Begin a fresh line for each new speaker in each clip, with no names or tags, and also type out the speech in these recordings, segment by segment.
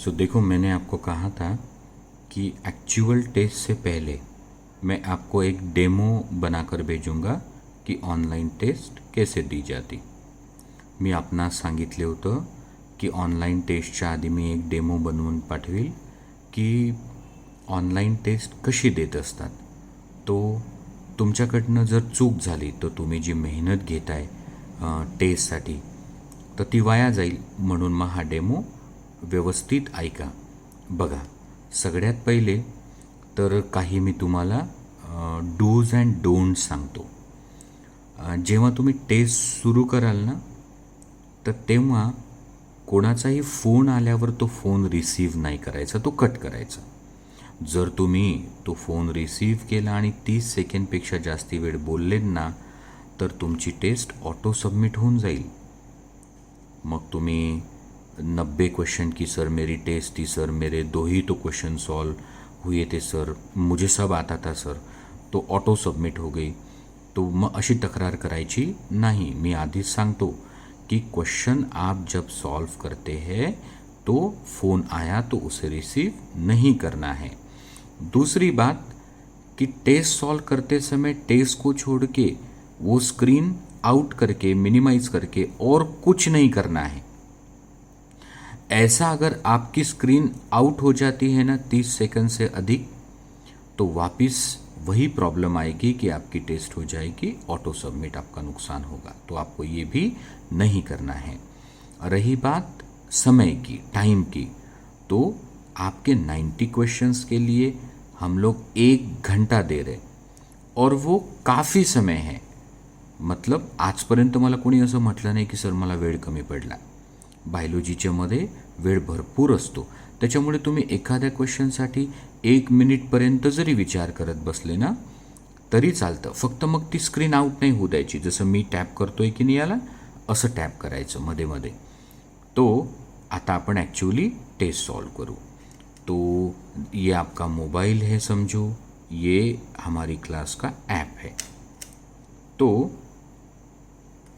So देखो, मैंने आपको कहा था कि एक्चुअल टेस्ट से पहले मैं आपको एक डेमो बनाकर भेजूंगा की ऑनलाईन टेस्ट कैसे दी जाती. मी आपणास सांगितले होतं की ऑनलाईन टेस्टच्या आधी मी एक डेमो बनवून पाठवेल की ऑनलाईन टेस्ट कशी देत असतात. तो तुमच्याकडनं जर चूक झाली तर तुम्ही जी मेहनत घेताय टेस्टसाठी तर ती वाया जाईल. म्हणून मग हा डेमो व्यवस्थित ऐका. बघा, सगळ्यात पहिले तर काही मी तुम्हाला डूज अँड डोंट सांगतो. जेव्हा तुम्ही टेस्ट सुरू कराल ना, तर तेव्हा कोणाचाही फोन आल्यावर तो फोन रिसीव्ह नाही करायचा, तो कट करायचा. जर तुम्ही तो फोन रिसीव्ह केला आणि 30 सेकंडपेक्षा जास्ती वेळ बोललेत ना, तर तुमची टेस्ट ऑटो सबमिट होऊन जाईल. मग तुम्ही 90 क्वेश्चन की सर मेरी टेस्ट थी सर, मेरे 2 ही तो क्वेश्चन सॉल्व हुए थे सर, मुझे सब आता था सर, तो ऑटो सबमिट हो गई. तो मग अशी तक्रार करायची नाही. मी आधीच सांगतो कि क्वेश्चन आप जब सॉल्व करते हैं तो फ़ोन आया तो उसे रिसीव नहीं करना है. दूसरी बात कि टेस्ट सॉल्व करते समय टेस्ट को छोड़ के वो स्क्रीन आउट करके मिनिमाइज करके और कुछ नहीं करना है. ऐसा अगर आपकी स्क्रीन आउट हो जाती है ना 30 सेकंड से अधिक, तो वापस वही प्रॉब्लम आएगी कि आपकी टेस्ट हो जाएगी ऑटो सबमिट, आपका नुकसान होगा. तो आपको ये भी नहीं करना है. रही बात समय की, टाइम की, तो आपके 90 क्वेश्चंस के लिए हम लोग 1 घंटा दे रहे और वो काफ़ी समय है. मतलब आजपर्यंत मला कोणी असं म्हटलं नाही की सर मला वेळ कमी पडला. बायोलॉजीच्या मध्ये वेळ भरपूर असतो. त्याच्यामुळे तुम्ही एखाद्या क्वेश्चनसाठी 1 मिनिटपर्यंत जरी विचार करत बसले ना तरी चालतं. फक्त मग ती स्क्रीन आउट नाही होऊ द्यायची. जसं मी टॅप करतोय की नाही याला, असं टॅप करायचं मध्ये मध्ये. तो आता आपण ॲक्च्युअली टेस्ट सॉल्व करू. तो ये आपका मोबाइल है समझो, ये हमारी क्लास का ऐप है. तो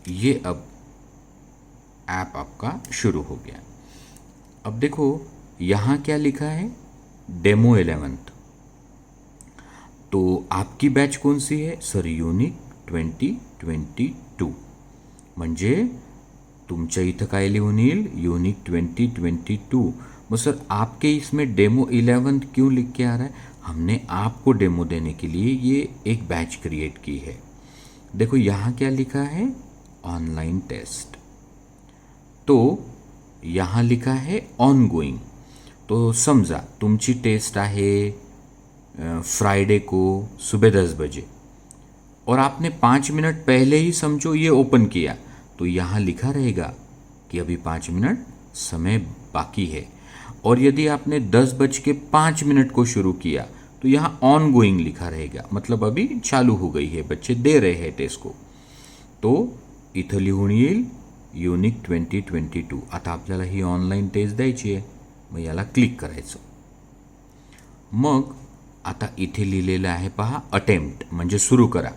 ये अब ऐप आपका शुरू हो गया. अब देखो यहाँ क्या लिखा है, डेमो 11th. तो आपकी बैच कौन सी है सर, युनिक 2022. म्हणजे तुमच्या इथं काय लिहून येईल, युनिक 2022. मग सर आपके इसमें डेमो 11th क्यों लिख के आ रहा है. हमने आपको डेमो देने के लिए ये एक बैच क्रिएट की है. देखो यहाँ क्या लिखा है, ऑनलाइन टेस्ट. तो यहाँ लिखा है ऑन गोइंग. तो समझा तुमची टेस्ट आहे फ्राइडे को सुबह 10 बजे और आपने 5 मिनट पहले ही समझो ये ओपन किया, तो यहाँ लिखा रहेगा कि अभी 5 मिनट समय बाकी है. और यदि आपने 10:05 को शुरू किया तो यहाँ ऑन गोइंग लिखा रहेगा, मतलब अभी चालू हो गई है, बच्चे दे रहे हैं टेस्ट को. तो इथं लिहून येईल युनिक 2022. आता आपल्याला ही ऑनलाईन टेस्ट द्यायची आहे. मग याला क्लिक करायचं. मग आता इथे लिहिलेलं आहे पहा, अटेम्प्ट म्हणजे सुरू करा.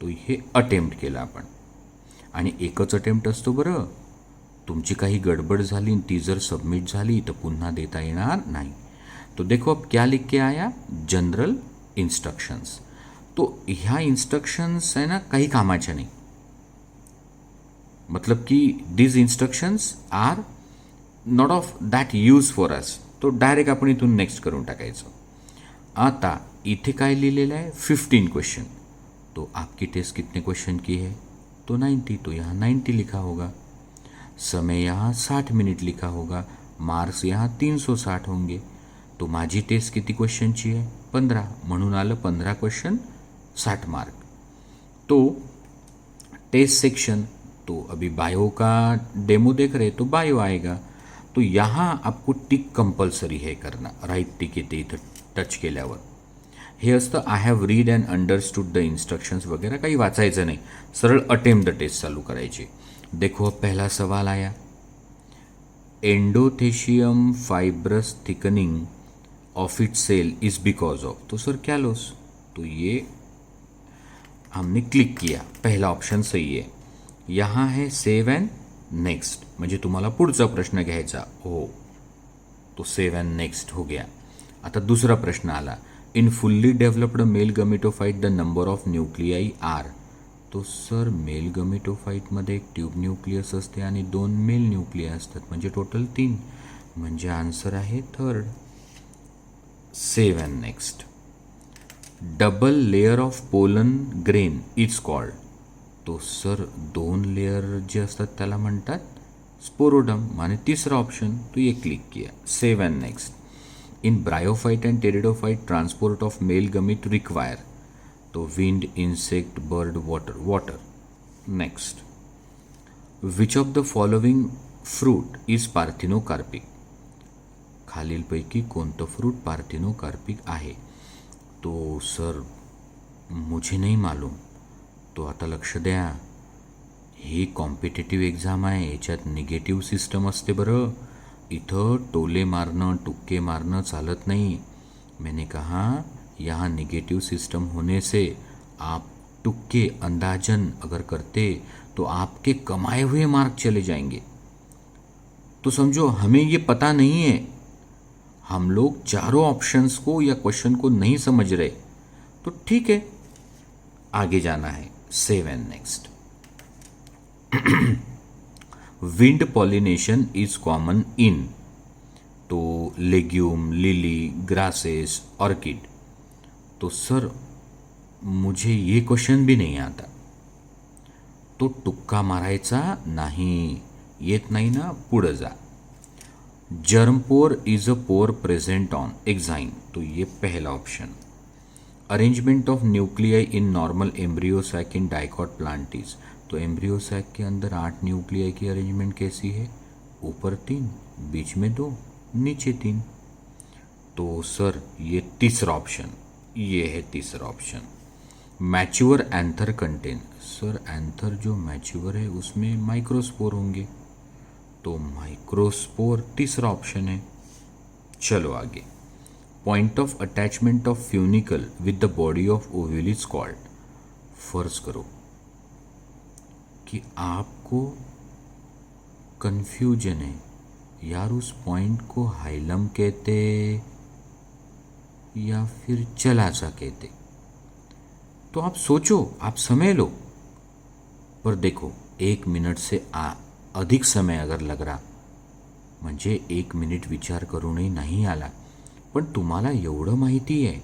तो हे अटेम्प्ट केलं आपण आणि एकच अटेम्प्ट असतो बरं. तुमची काही गडबड झाली आणि ती जर सबमिट झाली तर पुन्हा देता येणार नाही. तो देखो अब क्या लिख के आया, जनरल इंस्ट्रक्शंस. तो ह्या इंस्ट्रक्शंस आहे ना काही कामाच्या नाही. मतलब कि these instructions are not of that use for us. तो डायरेक्ट आपण इथून नेक्स्ट करून टाकायचं. आता इथे काय लिहिलेलं आहे, 15 क्वेश्चन. तो आपकी टेस्ट कितने क्वेश्चन की है, तो 90. तो यहाँ 90 लिखा होगा. समय यहाँ 60 मिनिट लिखा होगा. मार्क्स यहाँ 360 होंगे. तो माझी टेस्ट किती क्वेश्चनची आहे, 15. म्हणून आलं 15 क्वेश्चन 60 मार्क. तो टेस्ट सेक्शन, तो अभी बायो का डेमो देख रहे तो बायो आएगा. तो यहाँ आपको टिक कंपल्सरी है करना. राईट टिक येते इथं टच केल्यावर. हे असतं I have read and understood the instructions वगैरह काही वाचायचं नाही, सरळ अटेम्प्ट द टेस्ट चालू करायची. देखो अब पहला सवाल आया, endothecium fibrous thickening of it cell is because of. तो सर क्या लॉस. तो ये हमने क्लिक किया, पहला ऑप्शन सही है. यहाँ है सेव अँड नेक्स्ट, म्हणजे तुम्हाला पुढचा प्रश्न घ्यायचा. हो, तो सेव अँड नेक्स्ट हो गया. आता दुसरा प्रश्न आला, in fully developed male gametophyte the number of nuclei are. तो सर मेल गमिटोफाईटमध्ये एक ट्यूब न्यूक्लियस असते आणि 2 मेल न्यूक्लिया असतात, म्हणजे टोटल 3. म्हणजे आन्सर आहे third. Save and next. Double layer of pollen grain is called. तो सर 2 लेयर जे असतात त्याला म्हणतात स्पोरोडम. आणि तिसरा ऑप्शन तो ये क्लिक किया. Save and next. In bryophyte and pteridophyte transport of male gamete require. तो wind, insect, bird, water. Next. Which of the following fruit is parthenocarpic. खालीलपैकी कोणतं फ्रूट पार्थिनोकार्पिक आहे. तो सर मुझे नहीं मालूम. तो आता लक्ष द्या, ही कॉम्पिटेटिव्ह एक्झाम आहे, याच्यात निगेटिव्ह सिस्टम असते बरं. इथं टोले मारणं, टुक्के मारणं चालत नहीं. मैंने कहा यहाँ निगेटिव सिस्टम होने से आप टुक्के अंदाजन अगर करते तो आपके कमाए हुए मार्क चले जाएंगे. तो समझो हमें ये पता नहीं है, हम लोग चारों ऑप्शंस को या क्वेश्चन को नहीं समझ रहे, तो ठीक है आगे जाना है. Save end next. Wind pollination is common in. तो लेग्यूम, लिली, ग्रासेस, ऑर्किड. तो सर मुझे ये क्वेश्चन भी नहीं आता. तो टुक्का मारायचा नाही. येत नाही ना, पुढं जा. जर्म पोर is a pore present on exine. तो ये पहला option. Arrangement of nuclei in normal embryo sac in dicot plants. तो एम्ब्रियो सैक के अंदर 8 न्यूक्लियाई की अरेंजमेंट कैसी है. ऊपर 3, बीच में 2, नीचे 3. तो सर ये तीसरा ऑप्शन, ये है तीसरा option. Mature anther content. Sir anther जो मैच्योर है उसमें माइक्रोस्पोर होंगे, तो माइक्रोस्पोर तीसरा ऑप्शन है. चलो आगे. Point of attachment of funicle with the body of ovule is called. फर्ज करो कि आपको कंफ्यूजन है, यार उस पॉइंट को हाइलम कहते या फिर चलासा कहते. तो आप सोचो, आप समय लो. पर देखो 1 मिनिट से अधिक समय अगर लग रहा, म्हणजे 1 मिनिट विचार करूनही नाही आला, पण तुम्हाला एवढं माहिती आहे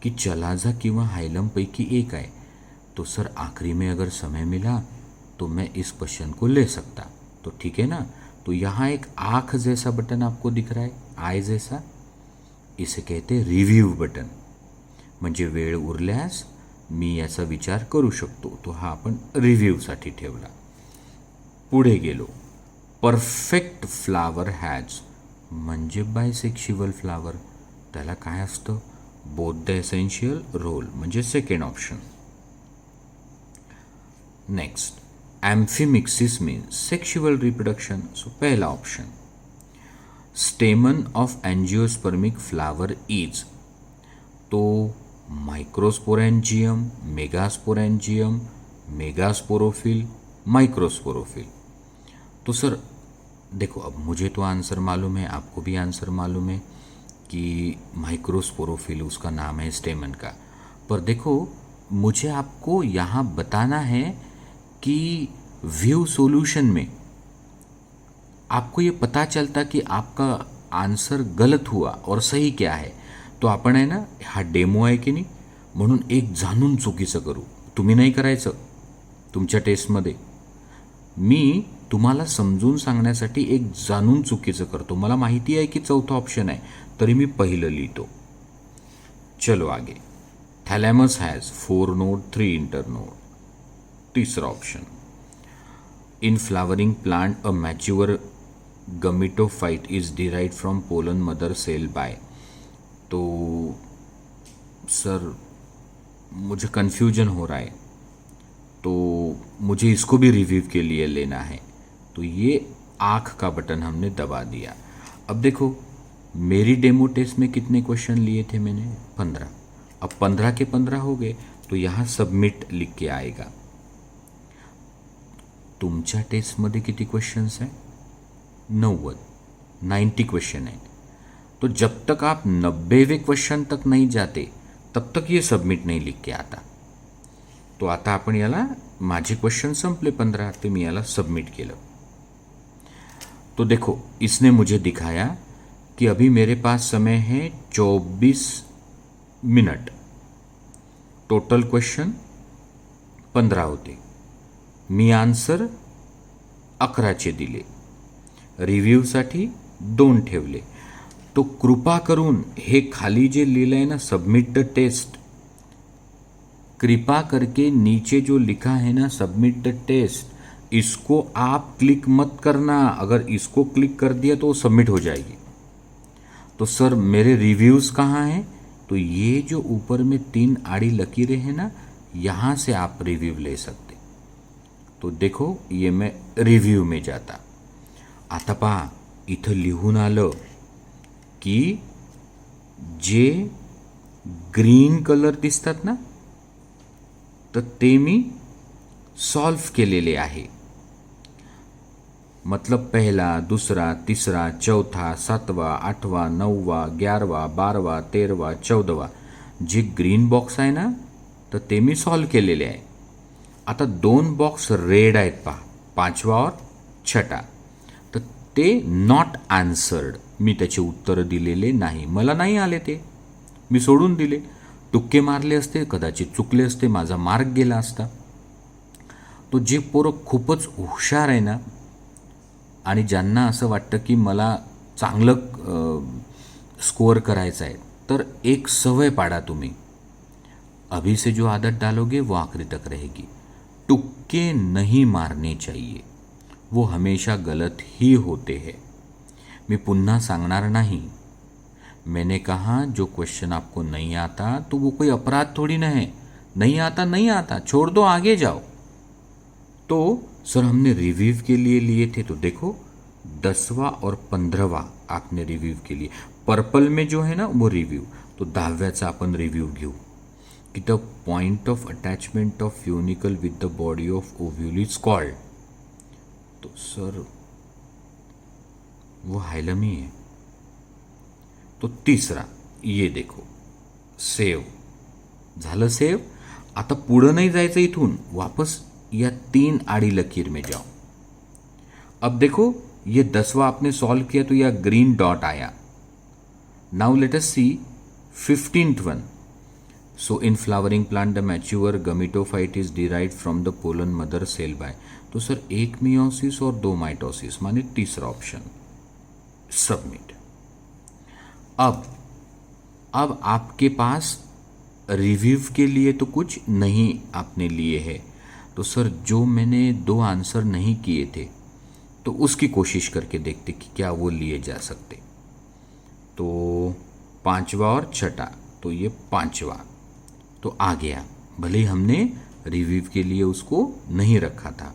की चलाजा किंवा हाइलमपैकी एक आहे, तो सर आखिरी में अगर समय मिला तो मैं इस क्वेश्चन को ले सकता. तो ठीक है ना. तो यहाँ एक आँख जैसा बटन आपको दिख रहा है, आय जैसा. इसे कहते रिव्ह्यू बटन. म्हणजे वेळ उरल्यास मी याचा विचार करू शकतो. तो हा आपण रिव्ह्यूसाठी ठेवला. पुढे गेलो. परफेक्ट फ्लावर हॅज म्हणजे बायसेक्शुअल फ्लावर. त्याला काय असतं. बोथ द एसेन्शियल रोल म्हणजे second option. Next. Amphimixis means sexual reproduction. So पहला option. Stamen of angiospermic flower is. तो माइक्रोस्पोरेंजियम, मेगास्पोरेंजियम, मेगास्पोरोफिल, माइक्रोस्पोरोफिल. तो सर देखो, अब मुझे तो आंसर मालूम है, आपको भी आंसर मालूम है कि माइक्रोस्पोरोफिल उसका नाम है स्टेमन का. पर देखो मुझे आपको यहाँ बताना है कि व्यू सॉल्यूशन में आपको ये पता चलता कि आपका आंसर गलत हुआ और सही क्या है. तो आपण आहे ना, हा डेमो आहे की नाही, म्हणून एक जाणून चुकीचं करू. तुम्ही नाही करायचं तुमच्या टेस्टमध्ये. मी तुम्हाला समजून सांगण्यासाठी एक जाणून चुकीचं करतो. मला माहिती आहे की चौथा ऑप्शन आहे, तरी मी पहिलं लिहितो. चलो आगे. Thalamus has 4 node, 3 internode. तीसरा option. In flowering plant a mature gametophyte is derived from pollen mother cell by. तो सर मुझे कन्फ्यूजन हो रहा है, तो मुझे इसको भी रिव्यू के लिए लेना है. तो ये आँख का बटन हमने दबा दिया. अब देखो मेरी डेमो टेस्ट में कितने क्वेश्चन लिए थे मैंने, 15. अब 15 के 15 हो गए, तो यहाँ सबमिट लिख के आएगा. तुमच्या टेस्टमध्ये किती क्वेश्चन्स हैं, 90 क्वेश्चन है. तो जब तक आप 90वें क्वेश्चन तक नहीं जाते तब तक ये सबमिट नहीं लिख के आता. तो आता आपण याला माझे क्वेश्चन संपले 15, ते मी याला सबमिट केलं. तो देखो इसने मुझे दिखाया कि अभी मेरे पास समय है 24 मिनट. टोटल क्वेश्चन 15 होते. मी आन्सर 11चे दिले. रिव्ह्यूसाठी 2 ठेवले. तो कृपा करून हे खाली जे लिहिलं आहे ना सबमिट द टेस्ट, कृपा करके नीचे जो लिखा है ना सबमिट द टेस्ट, इसको आप क्लिक मत करना. अगर इसको क्लिक कर दिया तो सबमिट हो जाएगी. तो सर मेरे रिव्यूज़ कहाँ हैं? तो ये जो ऊपर में 3 आड़ी लकीरें हैं ना, यहाँ से आप रिव्यू ले सकते. तो देखो ये मैं रिव्यू में जाता. आता पहा इथं लिहून आलं की जे ग्रीन कलर दिसतात ना, तर ते मी सॉल्व केलेले आहे. मतलब पहला, दूसरा, तीसरा, चौथा, 7वा, 8वा, 9वा, 11वा, 12वा, 13वा, 14वा जे ग्रीन बॉक्स आहे ना, तर ते मी सॉल्व केलेले आहे. आता 2 बॉक्स रेड आहेत पहा, 5वा और 6ठा, तर ते नॉट आन्सर्ड. मी त्याचे उत्तर दिलेले नाही, मला नाही आले ते, मी सोडून दिले. टुक्के मारले असते, कदाचित चुकले असते, माझा मार्क गेला असता. तो जे पोरं खूपच हुशार आहे ना आणि ज्यांना असं वाटतं की मला चांगलं स्कोअर करायचं आहे, तर एक सवय पाडा तुम्ही. अभी से जो आदत डालोगे वो आखिरी तक रहेगी. टुक्के नहीं मारने चाहिए, वो हमेशा गलत ही होते हैं. मी पुन्हा सांगणार नाही. मैंने कहा जो क्वेश्चन आपको नहीं आता तो वो कोई अपराध थोड़ी ना है. नहीं आता नहीं आता, छोड़ दो, आगे जाओ. तो सर हमने रिव्यू के लिए थे, तो देखो 10वां और 15वां आपने रिव्यू के लिए. पर्पल में जो है ना वो रिव्यू. तो 10व्याचा आपण रिव्यू घेऊ की the point of attachment of funicle with the body of ovule is called. तो सर वो हायलमी है. तो तीसरा ये देखो सेव झालं. सेव. आता पुढं नाही जायचं, इथून वापस या 3 आड़ी लकीर में जाओ. अब देखो ये 10वां आपने सॉल्व किया तो यह ग्रीन डॉट आया. Now let us see 15th one. So in flowering plant the mature gametophyte is derived from the pollen mother cell by. तो सर 1 मियोसिस और 2 माइटोसिस, माने तीसरा ऑप्शन. सबमिट. अब आपके पास रिव्यू के लिए तो कुछ नहीं आपने लिए है. तो सर जो मैंने 2 आंसर नहीं किए थे तो उसकी कोशिश करके देखते कि क्या वो लिए जा सकते. तो 5वां और 6ठा, तो ये 5वां तो आ गया, भले ही हमने रिव्यू के लिए उसको नहीं रखा था.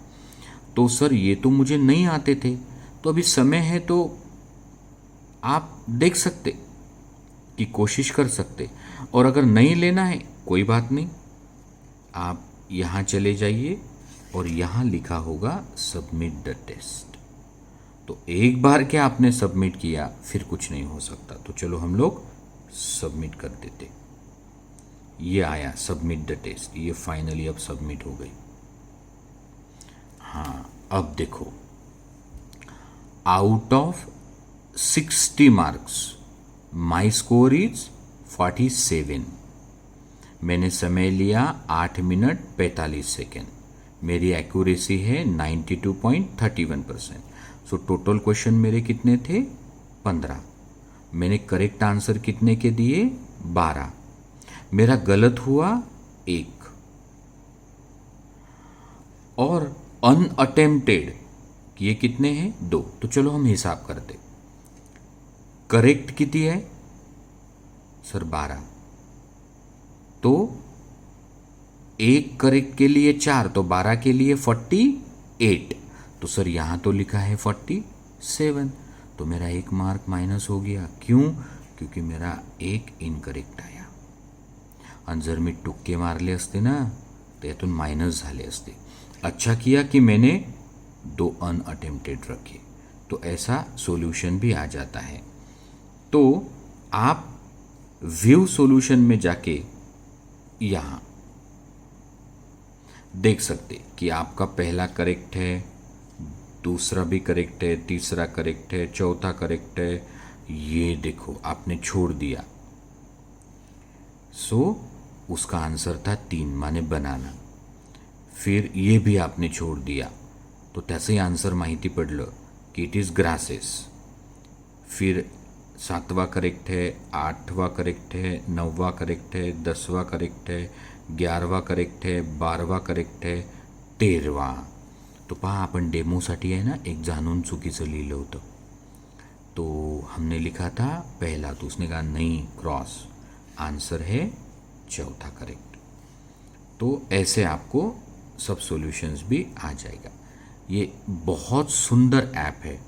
तो सर ये तो मुझे नहीं आते थे, तो अभी समय है तो आप देख सकते कि कोशिश कर सकते. और अगर नहीं लेना है कोई बात नहीं, आप यहाँ चले जाइए और यहाँ लिखा होगा सबमिट द टेस्ट. तो एक बार क्या आपने सबमिट किया फिर कुछ नहीं हो सकता. तो चलो हम लोग सबमिट कर देते. ये आया सबमिट द टेस्ट, ये फाइनली अब सबमिट हो गई. हाँ अब देखो, आउट ऑफ 60 मार्क्स माई स्कोर इज 47. मैंने समय लिया 8 मिनट 45 सेकेंड. मेरी एक्यूरेसी है 92.31%. सो टोटल क्वेश्चन मेरे कितने थे? 15. मैंने करेक्ट आंसर कितने के दिए? 12. मेरा गलत हुआ 1. और अनअटेम्प्टेड ये कितने हैं? 2. तो चलो हम हिसाब करते. करेक्ट कितनी है सर? 12. तो 1 करेक्ट के लिए 4, तो 12 के लिए 48. तो सर यहाँ तो लिखा है 47, तो मेरा 1 मार्क माइनस हो गया. क्यों? क्योंकि मेरा 1 इनकरेक्ट आया. आणि जर मी टुक्के मारले असते ना तर यातून माइनस झाले असते. अच्छा किया कि मैंने 2 अनअटेम्प्टेड रखे, तो ऐसा सॉल्यूशन भी आ जाता है. तो आप व्यू सॉल्यूशन में जाके यहाँ देख सकते कि आपका पहला करेक्ट है, दूसरा भी करेक्ट है, तीसरा करेक्ट है, चौथा करेक्ट है। ये देखो आपने छोड़ दिया। सो उसका आंसर था 3 माने बनाना। फिर ये भी आपने छोड़ दिया, तो त्याचंही आन्सर माहिती पडलं की इट इज ग्रासेस। फिर 7वां करेक्ट है, 8वां करेक्ट है, 9वां करेक्ट है, 10वां करेक्ट है, 11वां करेक्ट है, 12वां करेक्ट है, 13वां। तो पहा आपण डेमोसाठी आहे ना एक जाणून चुकीचं लिहिलं होतं। तो हमने लिखा था पहला, तो उसने कहा नहीं, क्रॉस, आंसर है चौथा करेक्ट। तो ऐसे आपको सब सॉल्यूशंस भी आ जाएगा। ये बहुत सुंदर ऐप है,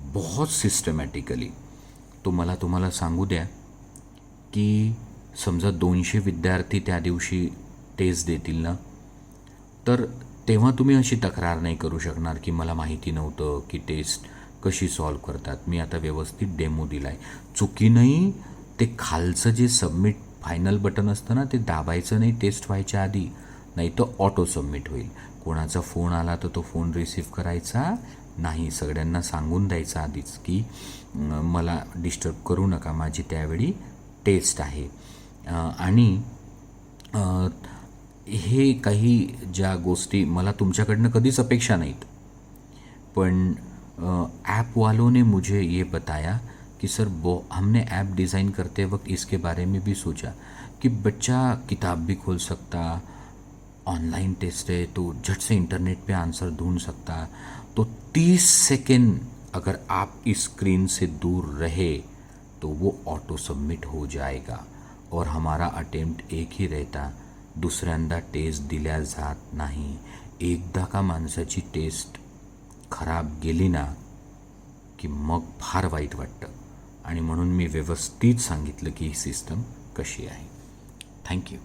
बहुत सिस्टमॅटिकली। तो मला तुम्हाला सांगू द्या की समजा 200 विद्यार्थी त्या दिवशी टेस्ट देतील ना, तर तेव्हा तुम्ही अशी तक्रार नाही करू शकणार की मला माहिती नव्हतं की टेस्ट कशी सॉल्व करतात। मी आता व्यवस्थित डेमो दिलाय। चुकीनंही ते खालचं जे सबमिट फायनल बटन असतं ना, ते दाबायचं नाही टेस्ट व्हायच्या आधी, नाही तर ऑटो सबमिट होईल। कोणाचा फोन आला तर तो फोन रिसीव्ह करायचा नाही, सगळ्यांना सांगून द्यायचं आधीच की मला डिस्टर्ब करू नका, माझी त्यावेळी टेस्ट आहे। आणि हे काही ज्या गोष्टी मला तुमच्याकडनं कधीच अपेक्षा नाहीत, पण ऐप वालों ने मुझे ये बताया कि सर हमने ऐप डिज़ाइन करते वक्त इसके बारे में भी सोचा कि बच्चा किताब भी खोल सकता, ऑनलाइन टेस्ट है तो झट से इंटरनेट पे आंसर ढूंढ सकता। तो 30 सेकेंड अगर आप इस स्क्रीन से दूर रहे तो वो ऑटो सबमिट हो जाएगा और हमारा अटेम्प्ट एक ही रहता, दुसऱ्यांदा टेस्ट दिल्या जात नाही। एकदा का माणसाची टेस्ट खराब गेली ना की मग फार वाईट वाटतं, आणि म्हणून मी व्यवस्थित सांगितलं की ही सिस्टम कशी आहे। थँक्यू।